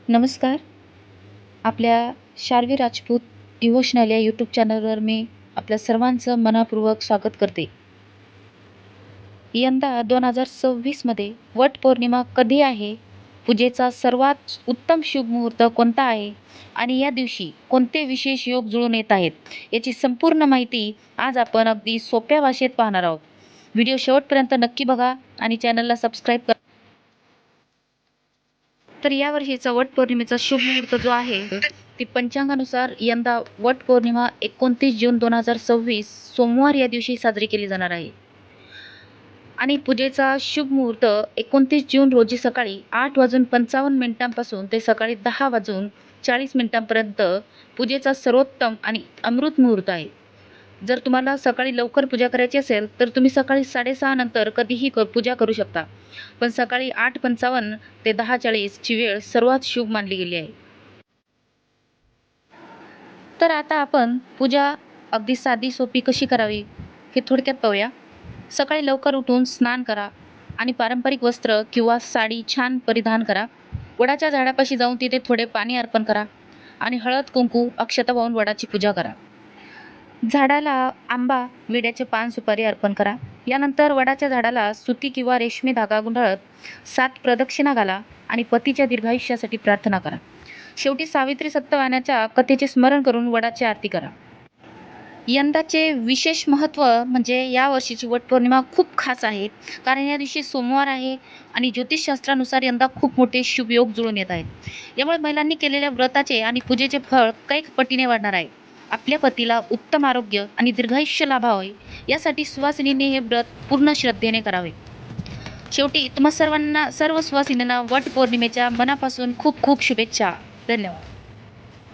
नमस्कार. आपल्या शार्वी राजपूत डिव्होशनल या यूट्यूब चॅनलवर मी आपल्या सर्वांचं मनःपूर्वक स्वागत करते. यंदा 2026मध्ये वटपौर्णिमा कधी आहे? पूजेचा सर्वात उत्तम शुभ मुहूर्त कोणता आहे? आणि या दिवशी कोणते विशेष योग जुळून येत आहेत? याची संपूर्ण माहिती आज आपण अगदी सोप्या भाषेत पाहणार आहोत. व्हिडिओ शेवटपर्यंत नक्की बघा आणि चॅनलला सबस्क्राईब करा. तर यावर्षीचा वटपौर्णिमेचा शुभ मुहूर्त जो आहे ती पंचांगानुसार यंदा वटपौर्णिमा 29 जून 2026 सोमवार या दिवशी साजरी केली जाणार आहे. आणि पूजेचा शुभ मुहूर्त 29 जून रोजी सकाळी 8:55 ते सकाळी 10:40 पूजेचा सर्वोत्तम आणि अमृत मुहूर्त आहे. जर तुम्हाला सकाळी लवकर पूजा करायची असेल तर तुम्ही सकाळी 6:30 नंतर कधीही पूजा करू शकता. पण सकाळी 8:55 ते 10:40 ची वेळ सर्वात शुभ मानली गेली आहे. तर आता आपण पूजा अगदी साधी सोपी कशी करावी हे थोडक्यात पाहूया. सकाळी लवकर उठून स्नान करा आणि पारंपरिक वस्त्र किंवा साडी छान परिधान करा. वडाच्या झाडापाशी जाऊन तिथे थोडे पाणी अर्पण करा आणि हळद कुंकू अक्षता वाहून वडाची पूजा करा. झाडाला आंबा, विड्याचे पान, सुपारी अर्पण करा. यानंतर वडाच्या झाडाला सुती किंवा रेशमी धागा गुंडाळत 7 प्रदक्षिणा घाला आणि पतीच्या दीर्घायुष्यासाठी प्रार्थना करा. शेवटी सावित्री सत्यवानाच्या कथेचे स्मरण करून वडाची आरती करा. यंदाचे विशेष महत्त्व म्हणजे या वर्षीची वटपौर्णिमा खूप खास आहे, कारण या दिवशी सोमवार आहे आणि ज्योतिषशास्त्रानुसार यंदा खूप मोठे शुभ योग जुळून येत आहेत. यामुळे महिलांनी केलेल्या व्रताचे आणि पूजेचे फळ कैक पटीने वाढणार आहे. आपल्या पतीला उत्तम आरोग्य आणि दीर्घायुष्य लाभावे यासाठी सुवासिनीने हे व्रत पूर्ण श्रद्धेने करावे. शेवटी तुम्हा सर्वांना, सर्व सुवासिनींना वटपौर्णिमेच्या मनापासून खूप खूप शुभेच्छा. धन्यवाद.